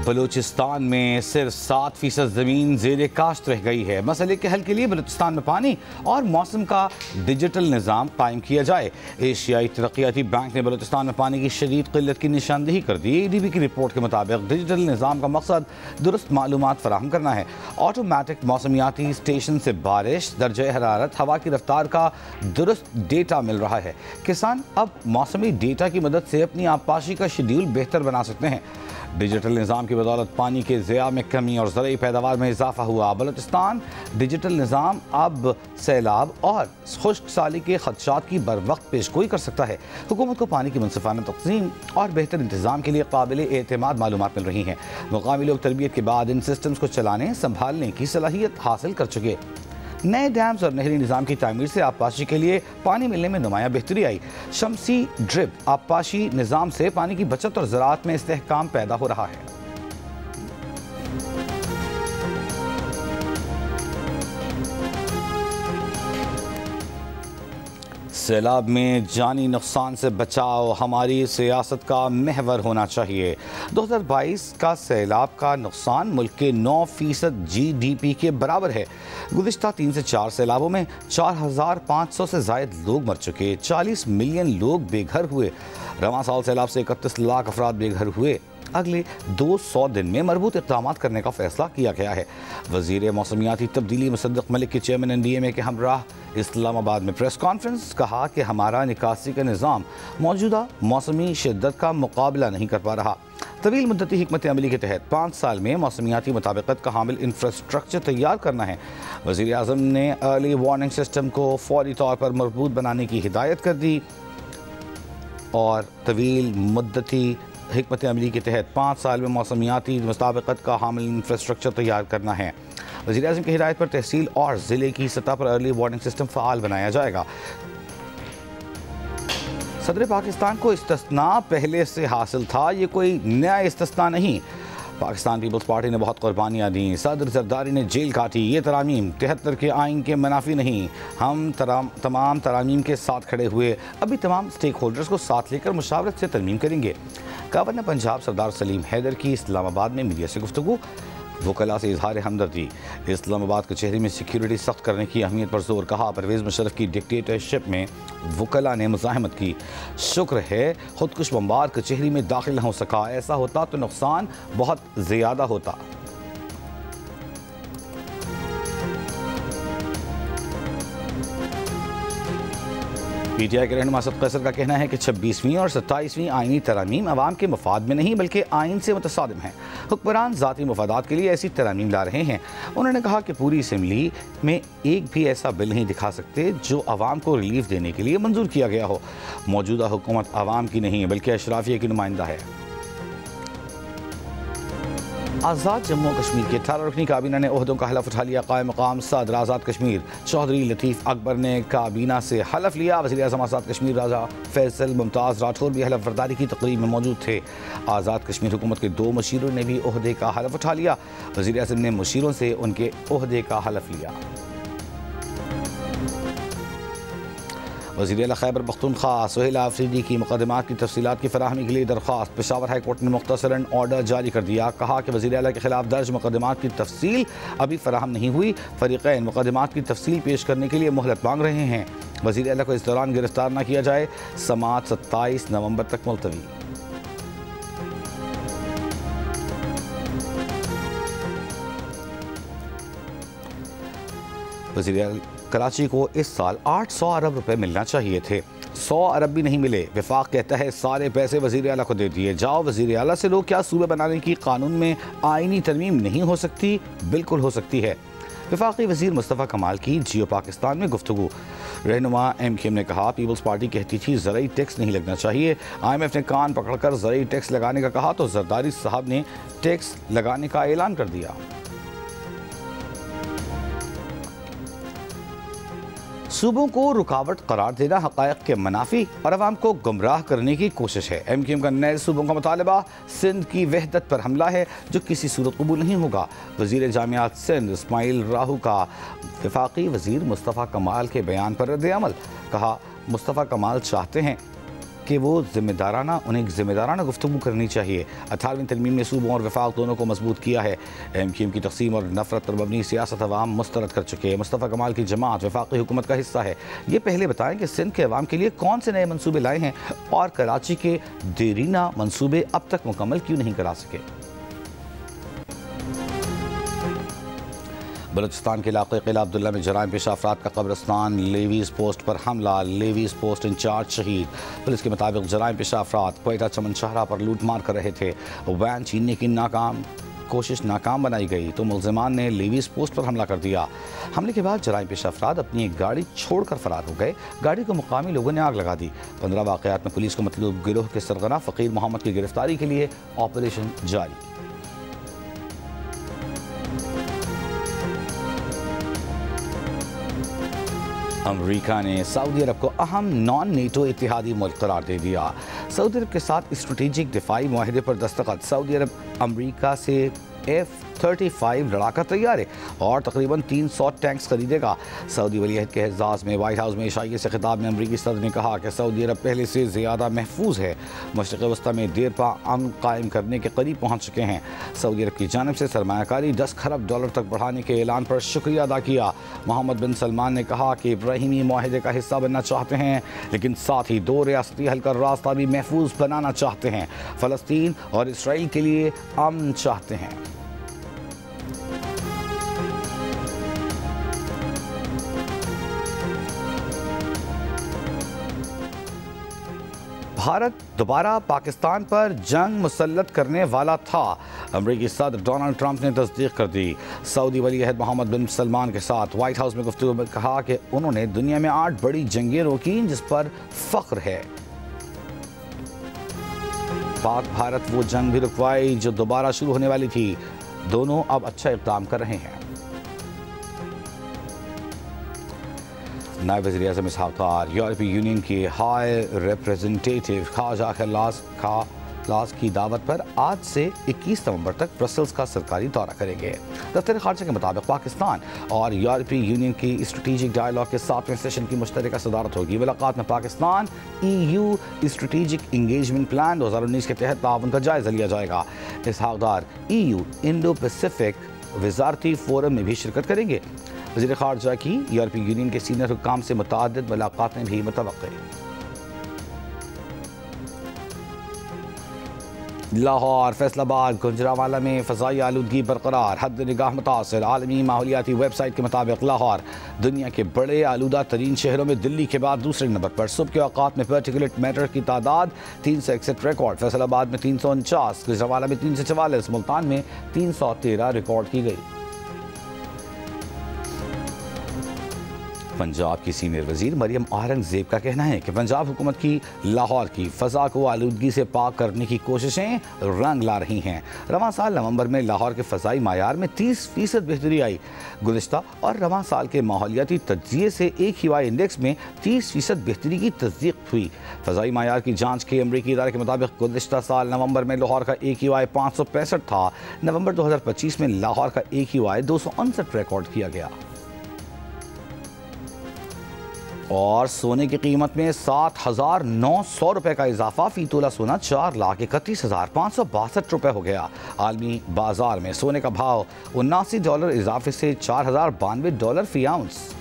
बलूचिस्तान में सिर्फ 7% ज़मीन ज़ेर काश्त रह गई है। मसले के हल के लिए बलूचिस्तान में पानी और मौसम का डिजिटल निज़ाम कायम किया जाए। एशियाई तरक्याती बैंक ने बलूचिस्तान में पानी की शदीद किल्लत की निशानदेही कर दी। ADB की रिपोर्ट के मुताबिक डिजिटल निज़ाम का मकसद दुरुस्त मालूमात फराहम करना है। ऑटोमेटिक मौसमियाती स्टेशन से बारिश, दर्जे हरारत, हवा की रफ्तार का दुरुस्त डेटा मिल रहा है। किसान अब मौसमी डेटा की मदद से अपनी आबपाशी का शेड्यूल बेहतर बना सकते हैं। डिजिटल निज़ाम की बदौलत पानी के ज़िया में कमी और ज़रूरी पैदावार में इजाफा हुआ। बलूचिस्तान डिजिटल निज़ाम अब सैलाब और खुश्क साली के खदशात की बर वक्त पेशगोई कर सकता है। हुकूमत को पानी की मुनसिफाना तक़सीम और बेहतर इंतज़ाम के लिए काबिल एतमाद मालूमात मिल रही हैं। मुकामी लोग तरबियत के बाद इन सिस्टम्स को चलाने संभालने की सलाहियत हासिल कर चुके। नए डैम्स और नहरी निज़ाम की तामीर से आबपाशी के लिए पानी मिलने में नुमाया बेहतरी आई। शमसी ड्रिप आबपाशी निज़ाम से पानी की बचत और ज़राअत में इस्तेहकाम पैदा हो रहा है। सैलाब में जानी नुकसान से बचाव हमारी सियासत का महवर होना चाहिए। 2022 का सैलाब का नुकसान मुल्क के 9% GDP के बराबर है। गुज़िश्ता 3 से 4 सैलाबों में 4500 से ज़ायद लोग मर चुके, 40 मिलियन लोग बेघर हुए। रवां साल सैलाब से 31 लाख अफराद बेघर हुए। अगले 200 दिन में मरबूत इक़दाम करने का फैसला किया गया है। वज़ीर मौसमियाती तब्दीली मुसद्दिक़ मलिक के चेयरमैन NDMA के हमराह इस्लामाबाद में प्रेस कॉन्फ्रेंस। कहा कि हमारा निकासी का निज़ाम मौजूदा मौसमी शिद्दत का मुकाबला नहीं कर पा रहा। तवील मुद्दती हिकमत अमली के तहत 5 साल में मौसमियाती मुताबिकत का हामिल इंफ्रास्ट्रक्चर तैयार करना है। वज़ीर आज़म ने अर्ली वार्निंग सिस्टम को फौरी तौर पर मजबूत बनाने की हिदायत कर दी और तवील मुद्दती हिकमत अमली के तहत 5 साल में मौसमियाती मुताबिकत का हामिल इंफ्रास्ट्रक्चर तैयार करना है। वज़ीर आज़म की हिदायत पर तहसील और ज़िले की सतह पर अर्ली वार्निंग सिस्टम फ़ाल बनाया जाएगा। सदर पाकिस्तान को इस्तिस्ना पहले से हासिल था, ये कोई नया इस्तिस्ना नहीं। पाकिस्तान पीपल्स पार्टी ने बहुत कुर्बानियाँ दी, सदर जरदारी ने जेल काटी। ये तरामीम 73 के आइन के मुनाफी नहीं। हम तमाम तरामीम के साथ खड़े हुए, अभी तमाम स्टेक होल्डर्स को साथ लेकर मुशावरत से तरमीम करेंगे। गवर्नर पंजाब सरदार सलीम हैदर की इस्लामाबाद में मीडिया से गुफ्तगू। वकला से इजहार हमदर्दी। इस्लामाबाद कचहरी में सिक्योरिटी सख्त करने की अहमियत पर जोर। कहा परवेज़ मुशर्रफ की डिक्टेटरशिप में वकला ने मुज़ाहमत की। शुक्र है खुदकुश बमबार कचहरी में दाखिल न हो सका, ऐसा होता तो नुकसान बहुत ज़्यादा होता। PTI के रहनुमा असद कैसर का कहना है कि 26वीं और 27वीं आइनी तरामीम अवाम के मफाद में नहीं बल्कि आइन से मुतसादिम हैं। हुक्मरान ज़ाती मफादात के लिए ऐसी तरामीम ला रहे हैं। उन्होंने कहा कि पूरी असम्बली में एक भी ऐसा बिल नहीं दिखा सकते जो अवाम को रिलीफ देने के लिए मंजूर किया गया हो। मौजूदा हुकूमत अवाम की नहीं बल्कि अशराफिया की नुमाइंदा है। आज़ाद जम्मू कश्मीर के 18 रुकनी काबीना ने ओहदों का हलफ उठा लिया। कायम मकाम सदर आज़ाद कश्मीर चौधरी लतीफ़ अकबर ने काबीना से हलफ लिया। वज़ीर आज़म आज़ाद कश्मीर राजा फैसल मुमताज़ राठौर भी हलफ बर्दारी की तकरीब में मौजूद थे। आज़ाद कश्मीर हुकूमत के 2 मुशीरों ने भी ओहदे का हलफ उठा लिया। वज़ीर आज़म ने मुशीरों से उनके ओहदे का हलफ लिया। वज़ीर आला खैबर पख्तूनख्वा सुहेल आफरीदी की मुकदमात की तफसीलात की फराहमी के लिए दरख्वास्त। पेशावर हाई कोर्ट ने मुख्तसरन ऑर्डर जारी कर दिया। कहा कि वज़ीर आला के खिलाफ दर्ज मुकदमात की तफसील अभी फराहम नहीं हुई। फ़रीक़ैन मुकदमात की तफसील पेश करने के लिए मोहलत मांग रहे हैं। वज़ीर आला को इस दौरान गिरफ्तार न किया जाए। समाअत 27 नवंबर तक मुलतवी। वज़ीर कराची को इस साल 800 अरब रुपए मिलना चाहिए थे, 100 अरब भी नहीं मिले। वफाक कहता है सारे पैसे वज़ीर आला को दे दिए। जाओ वज़ीर आला से लो, क्या सूबे बनाने की कानून में आइनी तरमीम नहीं हो सकती? बिल्कुल हो सकती है। वफाकी वज़ीर मुस्तफ़ा कमाल की जियो पाकिस्तान में गुफ्तगू। रहनुमा MKM ने कहा पीपल्स पार्टी कहती थी ज़रूरी टैक्स नहीं लगना चाहिए। IMF ने कान पकड़कर ज़रूरी टैक्स लगाने का कहा तो जरदारी साहब ने टैक्स लगाने का ऐलान कर दिया। सूबों को रुकावट करार देना हक़ाइक़ के मुनाफी और अवाम को गुमराह करने की कोशिश है। MKM का नए सूबों का मुतालबा सिंध की वहदत पर हमला है जो किसी सूरत कबूल नहीं होगा। वज़ीर जामियात सिंध इस्माइल राहू का वफाकी वज़ीर मुस्तफ़ा कमाल के बयान पर रद्द अमल। कहा मुस्तफ़ा कमाल चाहते हैं कि वो उन्हें ज़िम्मेदाराना गुफ्तगू करनी चाहिए। 18वीं तरमीम ने सूबों और वफाक दोनों को मजबूत किया है। MQM की तकसीम और नफरत पर मबनी सियासत अवाम मुस्तरद कर चुके हैं। मुस्तफ़ा कमाल की जमात वफाकी हुकूमत का हिस्सा है। ये पहले बताएं कि सिंध के अवाम के लिए कौन से नए मनसूबे लाए हैं और कराची के देरीना मनसूबे अब तक मुकम्मल क्यों नहीं करा सके। बलूचिस्तान के इलाके किला अब्दुल्ला में जराइम पेशा अफराद का कब्रिस्तान लेवीज पोस्ट पर हमला, लेवीज पोस्ट इंचार्ज शहीद। पुलिस के मुताबिक जराइम पेशा अफराद क्वेटा चमन शाहरा पर लूट मार कर रहे थे। वैन छीनने की कोशिश नाकाम बनाई गई तो मुल्जिमान ने लेवीज पोस्ट पर हमला कर दिया। हमले के बाद जराइम पेशा अफराद अपनी एक गाड़ी छोड़कर फरार हो गए। गाड़ी को मुकामी लोगों ने आग लगा दी। 15 वाक़यात में पुलिस को मतलूब गिरोह के सरगना फ़कीर मोहम्मद की गिरफ्तारी के लिए ऑपरेशन जारी। अमरीका ने सऊदी अरब को अहम नॉन नेटो इत्तेहादी मुल्क करार दे दिया। सऊदी अरब के साथ स्ट्रेटेजिक दिफाई मुआहदे पर दस्तखत। सऊदी अरब अमरीका से F-35 लड़ाका तैयार है और तकरीबन 300 टैंक्स खरीदेगा। सऊदी वलीअहद के एजाज़ में वाइट हाउस में इशाइये से खिताब में अमरीकी सदर ने कहा कि सऊदी अरब पहले से ज़्यादा महफूज है। मशरिक़ वस्ता में देर पा अमन कायम करने के करीब पहुँच चुके हैं। सऊदी अरब की जानिब से सरमायाकारी $10 खरब तक बढ़ाने के ऐलान पर शुक्रिया अदा किया। मोहम्मद बिन सलमान ने कहा कि इब्राहिमी मुआहदे का हिस्सा बनना चाहते हैं, लेकिन साथ ही 2 रियासती हल का रास्ता भी महफूज बनाना चाहते हैं। फ़लस्तीन और इसराइल के लिए अमन चाहते हैं। भारत दोबारा पाकिस्तान पर जंग मुसल्लत करने वाला था। अमरीकी सदर डोनाल्ड ट्रंप ने तस्दीक कर दी। सऊदी वलीअहद मोहम्मद बिन सलमान के साथ वाइट हाउस में गुफ्तगू में कहा कि उन्होंने दुनिया में 8 बड़ी जंगें रोकी जिस पर फख्र है। पाक भारत वो जंग भी रुकवाई जो दोबारा शुरू होने वाली थी। दोनों अब अच्छा इक़दाम कर रहे हैं। नायब वज़ीर-ए-आज़म इसहाक़ डार यूरोपीय यूनियन के हाई रिप्रेजेंटेटिव ख्वाजा खल्लास की दावत पर आज से 21 नवंबर तक ब्रसल्स का सरकारी दौरा करेंगे। दफ्तर ख़ारजा के मुताबिक पाकिस्तान और यूरोपीय यूनियन की स्ट्रेटेजिक डायलॉग के 7वें सेशन की मुश्तरका सदारत होगी। मुलाकात में Pakistan EU strategic engagement plan 2019 के तहत ताउन का जायज़ा लिया जाएगा। इसहाक़ डार EU इंडो पैसिफिक वज़ारती फोरम में भी शिरकत करेंगे। वज़ीर ख़ारजा की यूरोपीय यूनियन के सीनियर हुक्काम से मुतअद्दिद मुलाकातें भी मुतवक्किल। लाहौर, फैसलाबाद, गुजरांवाला में फ़ज़ाई आलूदगी बरकरार, हद निगाह मुतासिर। आलमी माहौलियाती वेबसाइट के मुताबिक लाहौर दुनिया के बड़े आलूदा तरीन शहरों में दिल्ली के बाद दूसरे नंबर पर। सुबह के औकात में पार्टिकुलेट मैटर की तादाद 361 रिकॉर्ड। फैसलाबाद में 349, गुजरांवाला में 344, मुल्तान में 313 रिकॉर्ड की गई। पंजाब की सीनियर वजीर मरियम औरंगजेब का कहना है कि पंजाब हुकूमत की लाहौर की फ़ज़ा को आलूदगी से पाक करने की कोशिशें रंग ला रही हैं। रवां साल नवंबर में लाहौर के फ़ज़ाई मायार में 30% बेहतरी आई। गुज़िश्ता और रवां साल के माहौलियाती तज्ज़िये से AQI इंडेक्स में 30% बेहतरी की तस्दीक हुई। फ़ज़ाई मायार की जाँच के अमरीकी इदारे के मुताबिक गुज़िश्ता साल नवंबर में लाहौर का AQI 565 था। नवंबर 2025 में लाहौर का AQI 259 रिकॉर्ड किया गया। और सोने की कीमत में 7,900 रुपये का इजाफा। फी तोला सोना 4,31,562 रुपये हो गया। आलमी बाजार में सोने का भाव $79 इजाफे से $4,092 फी आउंस।